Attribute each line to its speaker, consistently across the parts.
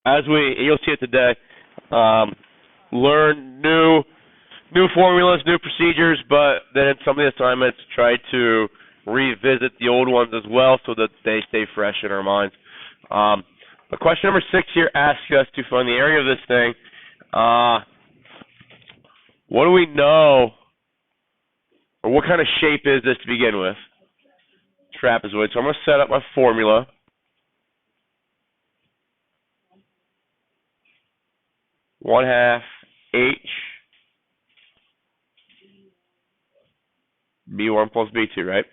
Speaker 1: as you'll see it today, learn new formulas, new procedures, but then in some of the assignments, try to revisit the old ones as well so that they stay fresh in our minds. But question number 6 here asks us to find the area of this thing. What do we know, or what kind of shape is this to begin with? Trapezoid. So I'm going to set up my formula. One half H B1 plus B2, right?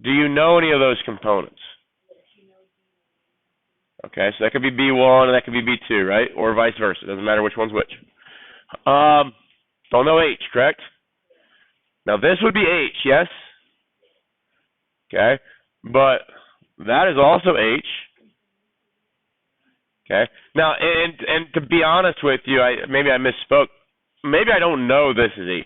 Speaker 1: Do you know any of those components? Okay, so that could be B1 and that could be B2, right? Or vice versa. Doesn't matter which one's which. Don't know H, correct? Now this would be H, yes? Okay, but that is also H. Okay. Now, and to be honest with you, maybe I misspoke. Maybe I don't know this is H.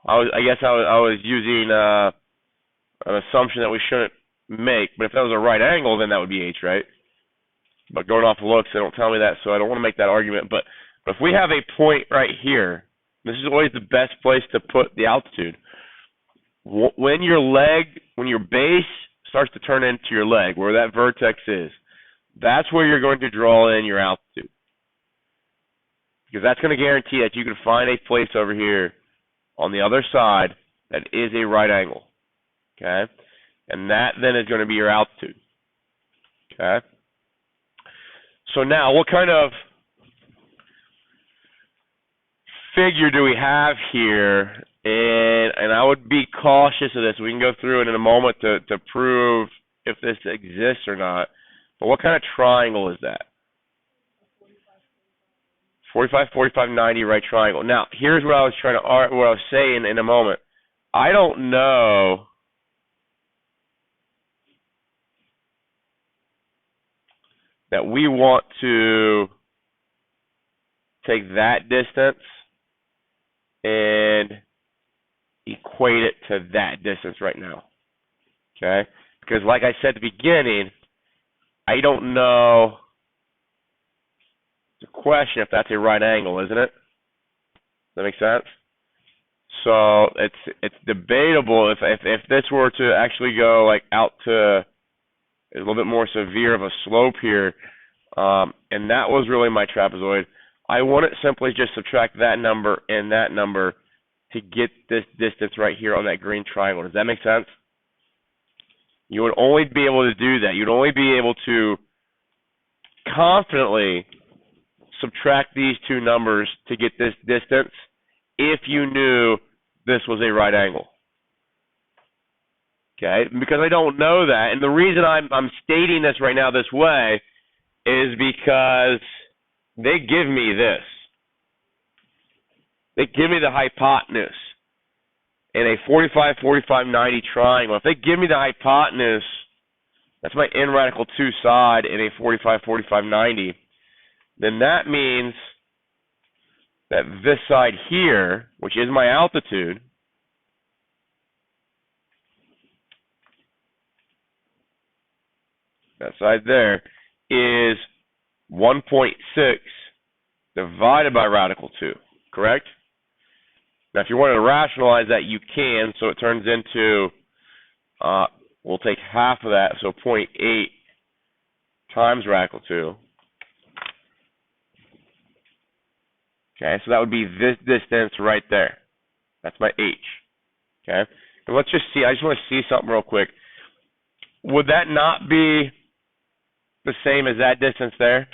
Speaker 1: I guess I was using an assumption that we shouldn't make. But if that was a right angle, then that would be H, right? But going off looks, they don't tell me that, so I don't want to make that argument. But if we have a point right here, this is always the best place to put the altitude. When your base starts to turn into your leg, where that vertex is, that's where you're going to draw in your altitude. Because that's going to guarantee that you can find a place over here on the other side that is a right angle. Okay? And that then is going to be your altitude. Okay? So now, what kind of figure do we have here? And I would be cautious of this. We can go through it in a moment to prove if this exists or not. But what kind of triangle is that? 45, 45, 90 right triangle. Now, here's what I was saying in a moment. I don't know that we want to take that distance and equate it to that distance right now. Okay? Because like I said at the beginning, I don't know. It's a question if that's a right angle, isn't it? Does that make sense? So it's debatable if this were to actually go like out to a little bit more severe of a slope here, and that was really my trapezoid. I wouldn't simply just subtract that number and that number to get this distance right here on that green triangle. Does that make sense? You would only be able to do that. You'd only be able to confidently subtract these two numbers to get this distance if you knew this was a right angle. Okay? Because I don't know that. And the reason I'm stating this right now this way is because they give me this. They give me the hypotenuse in a 45, 45, 90 triangle. If they give me the hypotenuse, that's my n radical 2 side in a 45, 45, 90, then that means that this side here, which is my altitude, that side there, is 1.6 divided by radical 2, correct? Now, if you wanted to rationalize that, you can, so it turns into, we'll take half of that, so 0.8 times radical 2. Okay, so that would be this distance right there. That's my H. Okay, and let's just see, I just want to see something real quick. Would that not be the same as that distance there?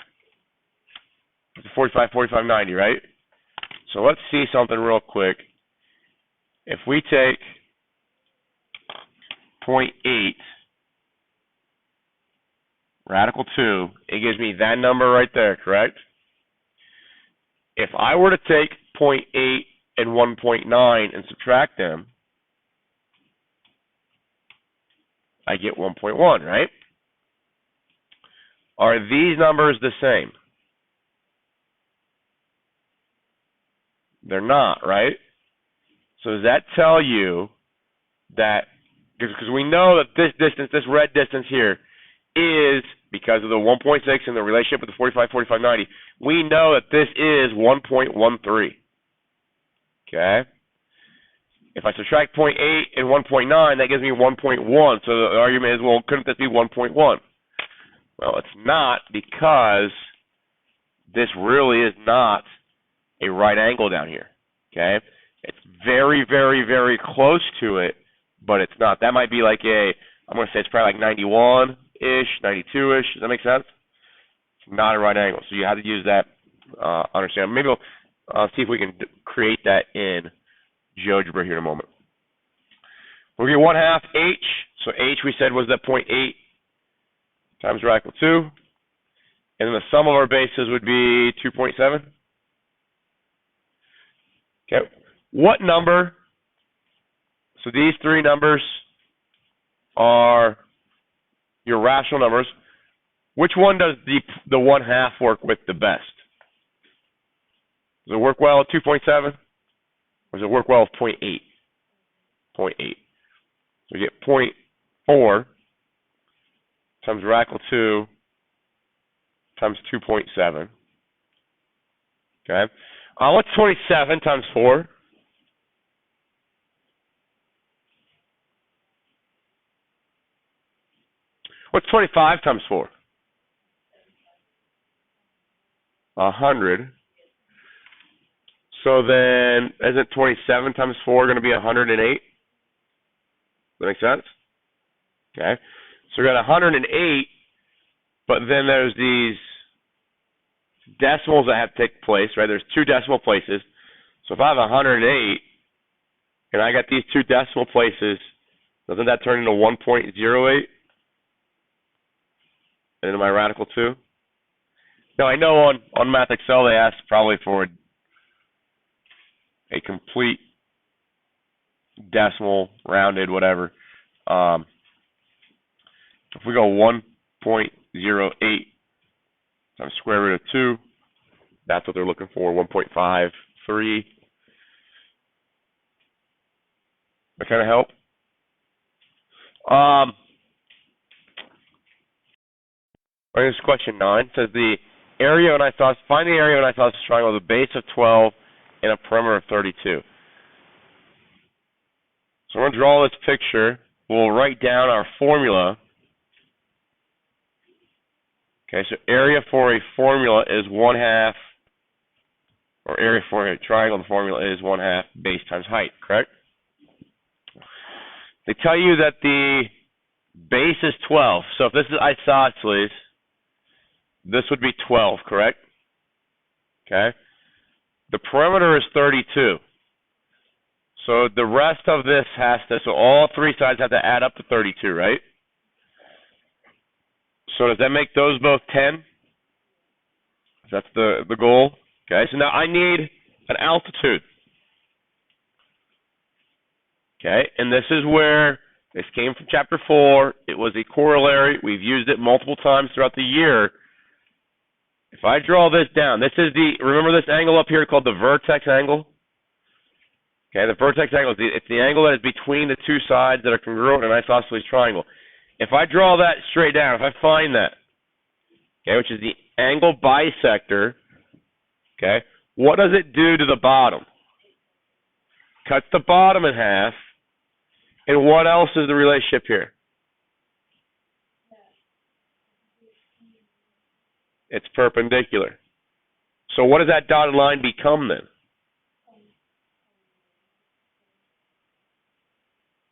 Speaker 1: It's 45, 45, 90, right? So let's see something real quick. If we take 0.8 radical 2, it gives me that number right there, correct? If I were to take 0.8 and 1.9 and subtract them, I get 1.1, right? Are these numbers the same? They're not, right? So does that tell you that, because we know that this distance, this red distance here, is because of the 1.6 and the relationship with the 45, 45, 90, we know that this is 1.13. Okay? If I subtract 0.8 and 1.9, that gives me 1.1. So the argument is, well, couldn't this be 1.1? Well, it's not, because this really is not a right angle down here. Okay? It's very, very, very close to it, but it's not. That might be like I'm going to say it's probably like 91-ish, 92-ish. Does that make sense? It's not a right angle. So you have to use that, understand. Maybe we'll see if we can create that in GeoGebra here in a moment. We'll get 1/2 h. So h we said was that 0.8 times radical 2. And then the sum of our bases would be 2.7. Okay. What number? So these three numbers are your rational numbers. Which one does the 1/2 work with the best? Does it work well at 2.7? Or does it work well with 0.8? 0.8. So we get 0.4 times radical 2 times 2.7. Okay. What's 27 times 4? What's 25 times 4? 100. So then, isn't 27 times 4 going to be 108? Does that make sense? Okay. So we got 108, but then there's these decimals that have to take place, right? There's two decimal places. So if I have 108, and I got these two decimal places, doesn't that turn into 1.08? And into my radical 2? Now, I know on Math Excel they ask probably for a complete decimal, rounded, whatever. If we go 1.08 times square root of 2, that's what they're looking for, 1.53. That kind of help? Here's question 9. It says find the area of an isosceles triangle with a base of 12 and a perimeter of 32. So we're going to draw this picture. We'll write down our formula. Okay, so area for a formula is 1/2, or area for a triangle, the formula is 1/2 base times height, correct? They tell you that the base is 12. So if this is isosceles, this would be 12, correct? Okay. The perimeter is 32. So the rest of this so all three sides have to add up to 32, right? So does that make those both 10? That's the goal. Okay, so now I need an altitude. Okay, and this is where this came from chapter 4. It was a corollary. We've used it multiple times throughout the year. If I draw this down, remember this angle up here called the vertex angle? Okay, the vertex angle, it's the angle that is between the two sides that are congruent in an isosceles triangle. If I draw that straight down, if I find that, okay, which is the angle bisector, okay, what does it do to the bottom? Cuts the bottom in half, and what else is the relationship here? It's perpendicular. So what does that dotted line become then?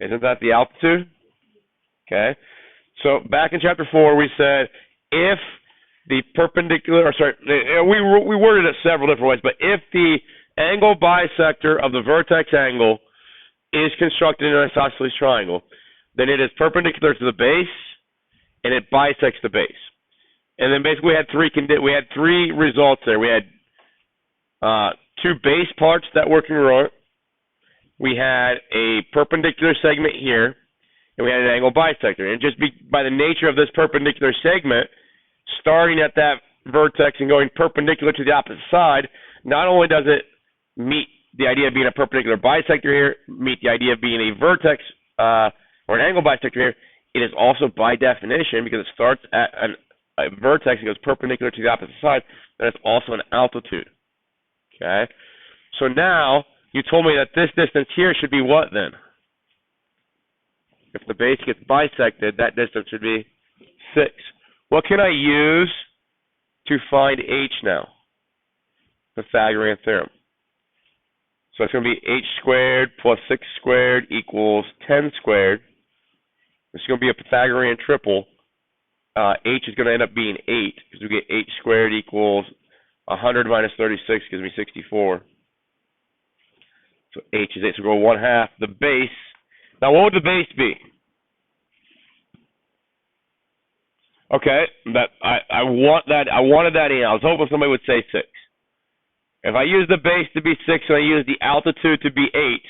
Speaker 1: Isn't that the altitude? Okay. So back in chapter 4, we said if the perpendicular, we worded it several different ways, but if the angle bisector of the vertex angle is constructed in an isosceles triangle, then it is perpendicular to the base, and it bisects the base. And then basically we had three results there. We had two base parts that were congruent. We had a perpendicular segment here, and we had an angle bisector. And just by the nature of this perpendicular segment, starting at that vertex and going perpendicular to the opposite side, not only does it meet the idea of being a perpendicular bisector here, meet the idea of being a vertex or an angle bisector here, it is also by definition, because it starts at a vertex that goes perpendicular to the opposite side, then it's also an altitude. Okay? So now, you told me that this distance here should be what then? If the base gets bisected, that distance should be 6. What can I use to find h now? Pythagorean Theorem. So it's going to be h squared plus 6 squared equals 10 squared. It's going to be a Pythagorean triple. H is going to end up being 8 because we get h squared equals 100 minus 36 gives me 64. So h is 8, so we'll go 1/2. The base. Now what would the base be? Okay, I wanted that in. I was hoping somebody would say 6. If I use the base to be 6 and I use the altitude to be 8,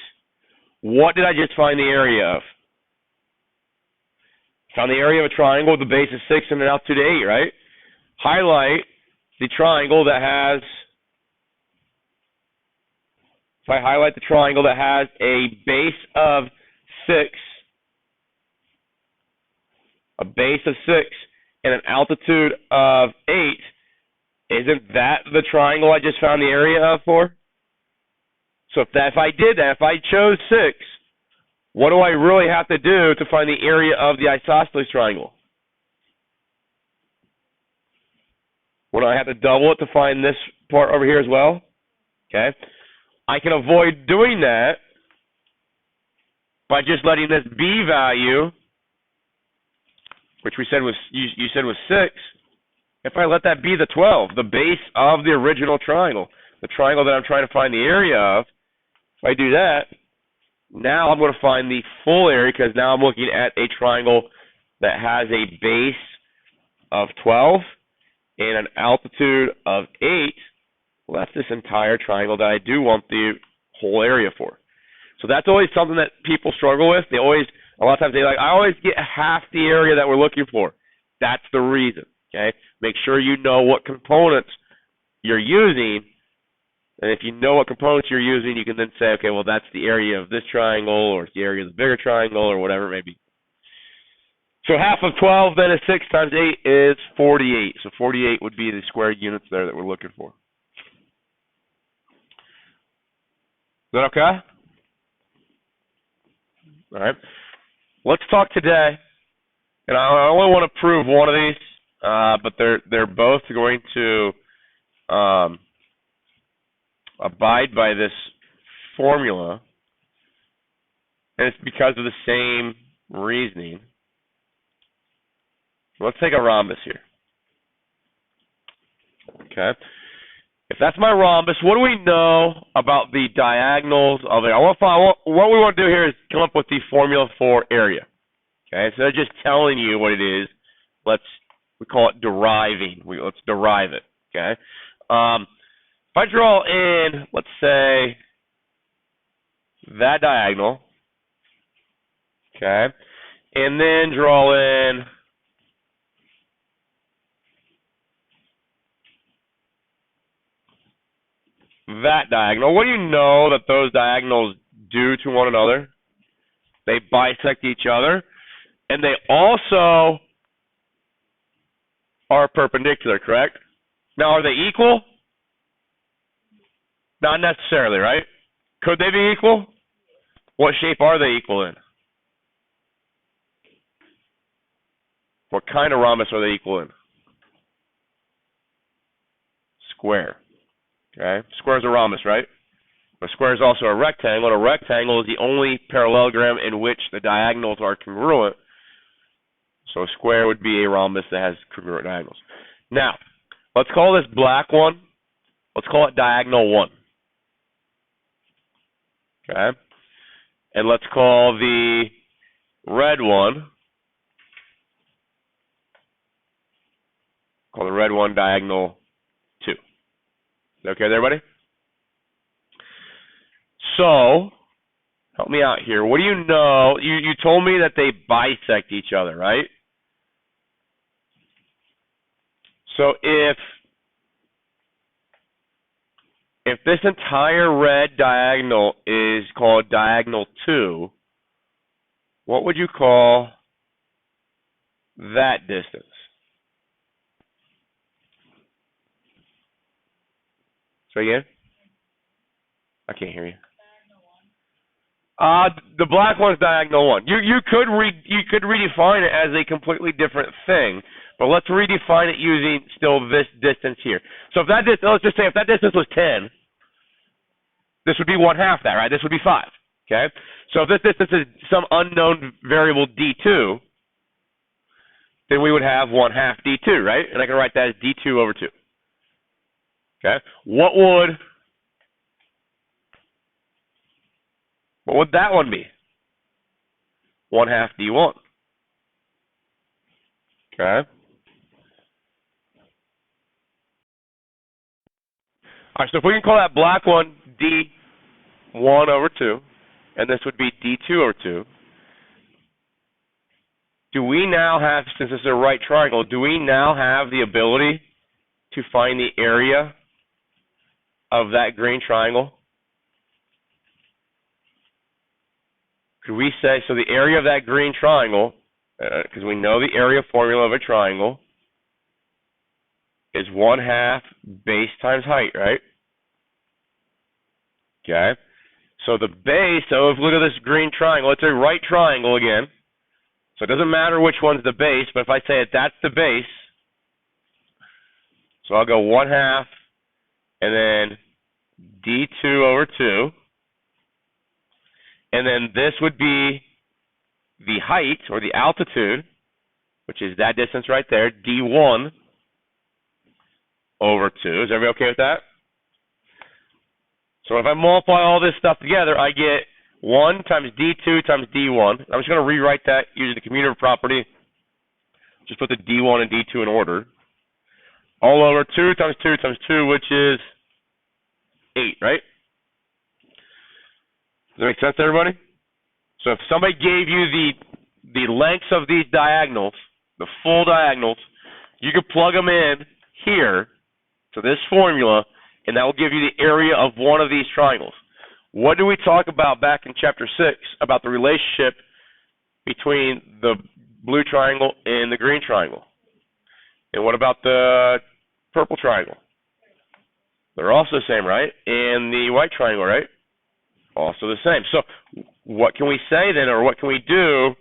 Speaker 1: what did I just find the area of? Found the area of a triangle with the base is 6 and an altitude 8, right? Highlight the triangle that has, if I highlight the triangle that has a base of 6, a base of 6, and an altitude of 8, isn't that the triangle I just found the area of for? So if I did that, if I chose 6, what do I really have to do to find the area of the isosceles triangle? Would I have to double it to find this part over here as well? Okay. I can avoid doing that by just letting this b value, which we said was you said was 6. If I let that be the 12, the base of the original triangle, the triangle that I'm trying to find the area of, if I do that, now I'm going to find the full area because now I'm looking at a triangle that has a base of 12 and an altitude of 8. Well, that's this entire triangle that I do want the whole area for. So that's always something that people struggle with. A lot of times I always get half the area that we're looking for. That's the reason. Okay, make sure you know what components you're using, and if you know what components you're using, you can then say, okay, well, that's the area of this triangle, or it's the area of the bigger triangle, or whatever it may be. So half of 12 then is 6 times 8 is 48. So 48 would be the square units there that we're looking for. Is that okay? All right. Let's talk today, and I only want to prove one of these. But they're both going to abide by this formula, and it's because of the same reasoning. So let's take a rhombus here. Okay. If that's my rhombus, what do we know about the diagonals of it? What we want to do here is come up with the formula for area. Okay. Instead of just telling you what it is, we call it deriving. Let's derive it, okay? If I draw in, let's say, that diagonal, okay, and then draw in that diagonal, what do you know that those diagonals do to one another? They bisect each other, and they also are perpendicular, correct? Now, are they equal? Not necessarily, right? Could they be equal? What shape are they equal in? What kind of rhombus are they equal in? Square. Okay? Square is a rhombus, right? A square is also a rectangle, and a rectangle is the only parallelogram in which the diagonals are congruent. So a square would be a rhombus that has congruent diagonals. Now, let's call this black one, let's call it diagonal 1. Okay? And let's call the red one, diagonal 2. Okay there, everybody? So, help me out here. What do you know? You told me that they bisect each other, right? So if this entire red diagonal is called diagonal 2, what would you call that distance? Say again? I can't hear you. The black one's diagonal 1. You could redefine it as a completely different thing, but let's redefine it using still this distance here. So if that distance, let's just say if that distance was 10, this would be 1/2 that, right? This would be 5. Okay? So if this distance is some unknown variable d2, then we would have 1/2 d2, right? And I can write that as d2 over 2. Okay? What would that one be? 1/2 d1. Okay? All right, so if we can call that black one d1 over 2, and this would be d2 over 2, do we now have, since this is a right triangle, do we now have the ability to find the area of that green triangle? Could we say, so the area of that green triangle, because we know the area formula of a triangle is 1/2 base times height, right? Okay. So the base, so if we look at this green triangle, it's a right triangle again. So it doesn't matter which one's the base, but if I say that's the base, so I'll go 1/2 and then d2 over 2. And then this would be the height, or the altitude, which is that distance right there, d1 over 2. Is everybody okay with that? So if I multiply all this stuff together, I get 1 times d2 times d1. I'm just going to rewrite that using the commutative property. Just put the d1 and d2 in order. All over 2 times 2 times 2, which is 8, right? Does that make sense to everybody? So if somebody gave you the lengths of these diagonals, the full diagonals, you could plug them in here to this formula, and that will give you the area of one of these triangles. What did we talk about back in chapter 6 about the relationship between the blue triangle and the green triangle? And what about the purple triangle? They're also the same, right? And the white triangle, right? Also the same. So what can we say then, or what can we do?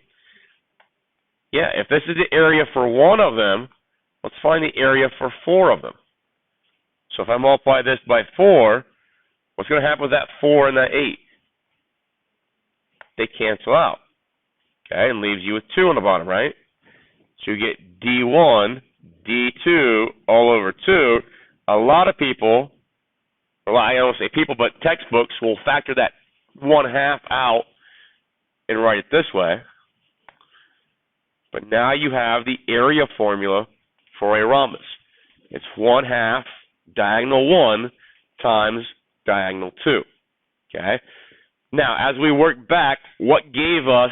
Speaker 1: Yeah, if this is the area for one of them, let's find the area for 4 of them. So if I multiply this by 4, what's going to happen with that 4 and that 8? They cancel out. Okay, and leaves you with 2 on the bottom, right? So you get d1, d2 all over 2. A lot of people, well, I don't say people, but textbooks will factor that 1/2 out and write it this way. But now you have the area formula for a rhombus. It's 1/2 diagonal 1 times diagonal 2. Okay? Now, as we work back, what gave us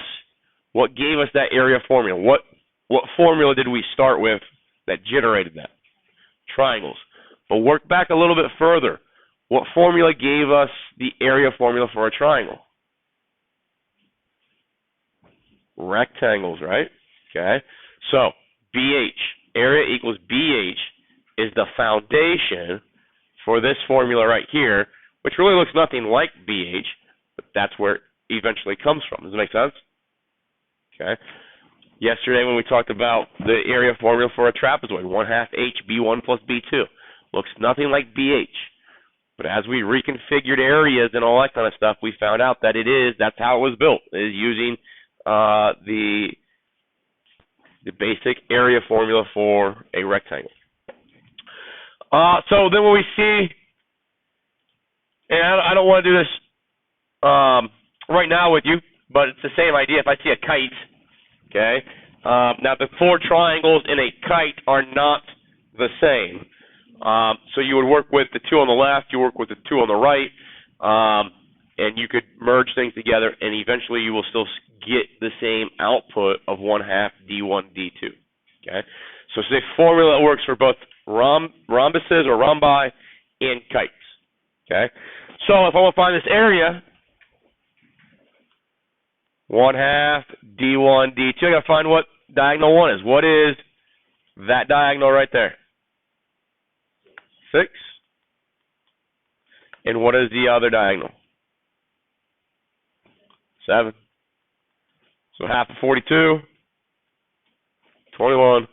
Speaker 1: that area formula? What formula did we start with that generated that? Triangles. But work back a little bit further. What formula gave us the area formula for a triangle? Rectangles, right? Okay. So, BH, area equals BH, is the foundation for this formula right here, which really looks nothing like BH, but that's where it eventually comes from. Does it make sense? Okay. Yesterday when we talked about the area formula for a trapezoid, 1/2 HB1 plus B2, looks nothing like BH. But as we reconfigured areas and all that kind of stuff, we found out that that's how it was built. It is using the basic area formula for a rectangle. So then when we see, and I don't want to do this right now with you, but it's the same idea. If I see a kite, okay, now the 4 triangles in a kite are not the same. So you would work with the 2 on the left, you work with the 2 on the right, and you could merge things together, and eventually you will still get the same output of 1/2 D1, D2. Okay, so it's a formula that works for both rhombuses or rhombi and kites. Okay, so if I want to find this area, 1/2 D1, D2, I got to find what diagonal 1 is. What is that diagonal right there? 6. And what is the other diagonal? 7. So half of 42, 21,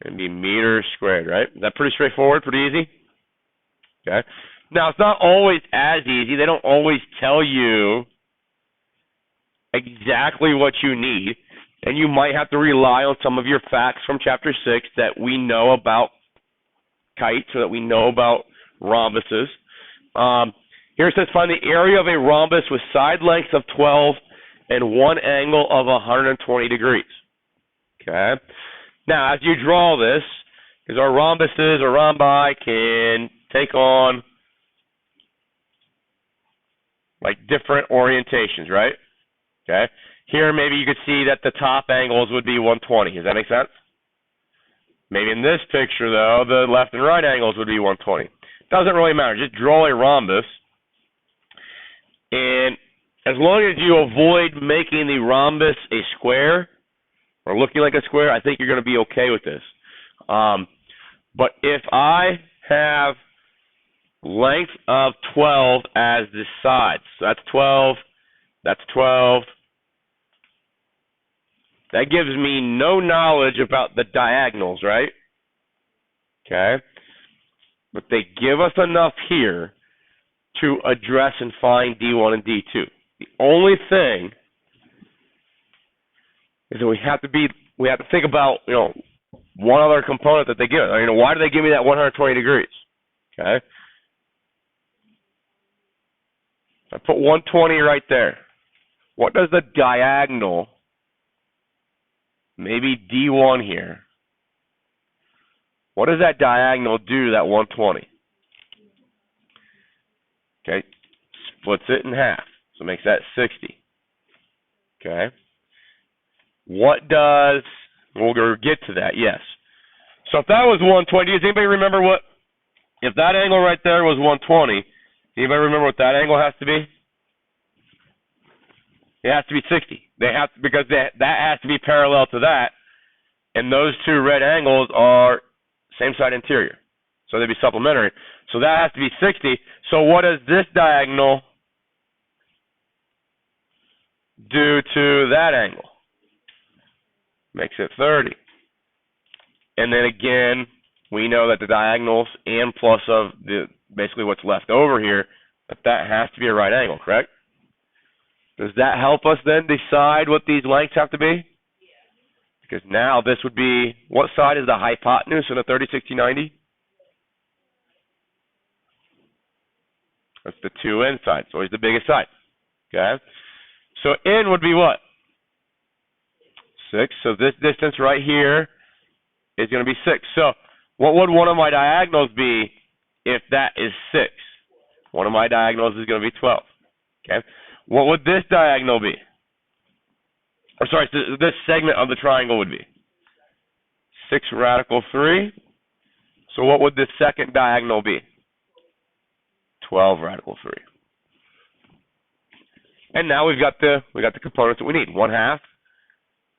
Speaker 1: and be meters squared, right? Is that pretty straightforward, pretty easy? Okay. Now, it's not always as easy. They don't always tell you exactly what you need, and you might have to rely on some of your facts from Chapter 6 that we know about Kite, so that we know about rhombuses. Here it says, find the area of a rhombus with side lengths of 12 and one angle of 120 degrees. Okay. Now, as you draw this, because our rhombuses or rhombi can take on like different orientations, right? Okay. Here, maybe you could see that the top angles would be 120. Does that make sense? Maybe in this picture, though, the left and right angles would be 120. Doesn't really matter. Just draw a rhombus. And as long as you avoid making the rhombus a square or looking like a square, I think you're going to be okay with this. But if I have length of 12 as the sides, so that's 12, that's 12. That gives me no knowledge about the diagonals, right? Okay. But they give us enough here to address and find D1 and D2. The only thing is that we have to think about, one other component that they give. Why do they give me that 120 degrees? Okay. I put 120 right there. What does the diagonal, maybe D1 here, what does that diagonal do to that 120? Okay, splits it in half, so makes that 60. Okay, we'll get to that, yes. So if that was 120, does anybody remember if that angle right there was 120, anybody remember what that angle has to be? It has to be 60. Because that has to be parallel to that, and those two red angles are same side interior, so they'd be supplementary. So that has to be 60. So what does this diagonal do to that angle? Makes it 30. And then again, we know that the diagonals and plus of basically what's left over here, that has to be a right angle, correct? Does that help us then decide what these lengths have to be? Because now this would be, what side is the hypotenuse in a 30, 60, 90? That's the 2n side. It's always the biggest side. Okay? So n would be what? 6. So this distance right here is going to be 6. So what would one of my diagonals be if that is 6? One of my diagonals is going to be 12. Okay? What would this diagonal be? Or sorry, this segment of the triangle would be 6 radical 3. So what would this second diagonal be? 12 radical 3. And now we got the components that we need. 1/2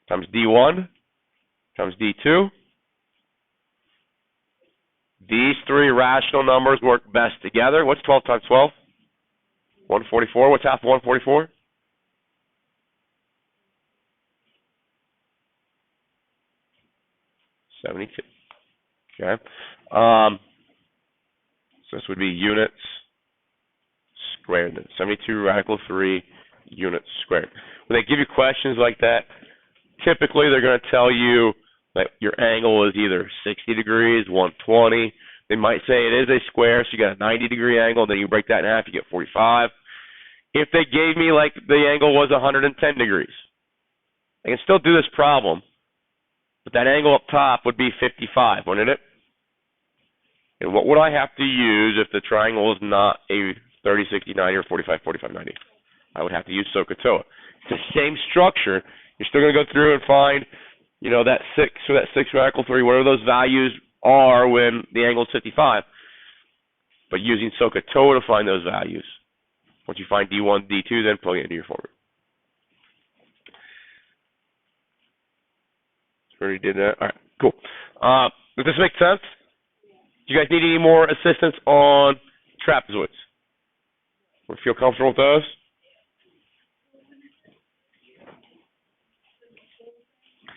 Speaker 1: times D1 times D2. These three rational numbers work best together. What's 12 times 12? 144. What's half of 144? 72. Okay. So this would be units squared. 72 radical 3 units squared. When they give you questions like that, typically they're going to tell you that your angle is either 60 degrees, 120. They might say it is a square, so you got a 90-degree angle, then you break that in half, you get 45. If they gave me like the angle was 110 degrees, I can still do this problem, but that angle up top would be 55, wouldn't it? And what would I have to use if the triangle is not a 30, 60, 90, or 45, 45, 90? I would have to use SOHCAHTOA. It's the same structure. You're still going to go through and find, that 6 or that 6 radical 3, whatever those values are when the angle is 55. But using SOHCAHTOA to find those values. Once you find D1, D2, then plug it into your formula. Already did that. All right, cool. Does this make sense? Do you guys need any more assistance on trapezoids? We feel comfortable with those?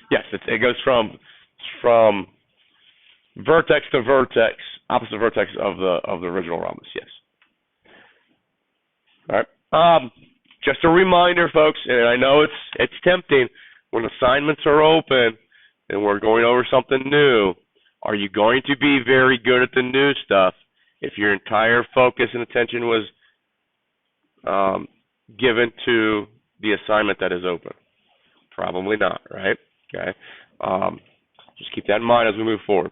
Speaker 1: Yes, it goes from vertex to vertex, opposite vertex of the original rhombus. Yes. All right. Just a reminder, folks, and I know it's tempting when assignments are open and we're going over something new. Are you going to be very good at the new stuff if your entire focus and attention was given to the assignment that is open? Probably not, right? Okay. Just keep that in mind as we move forward.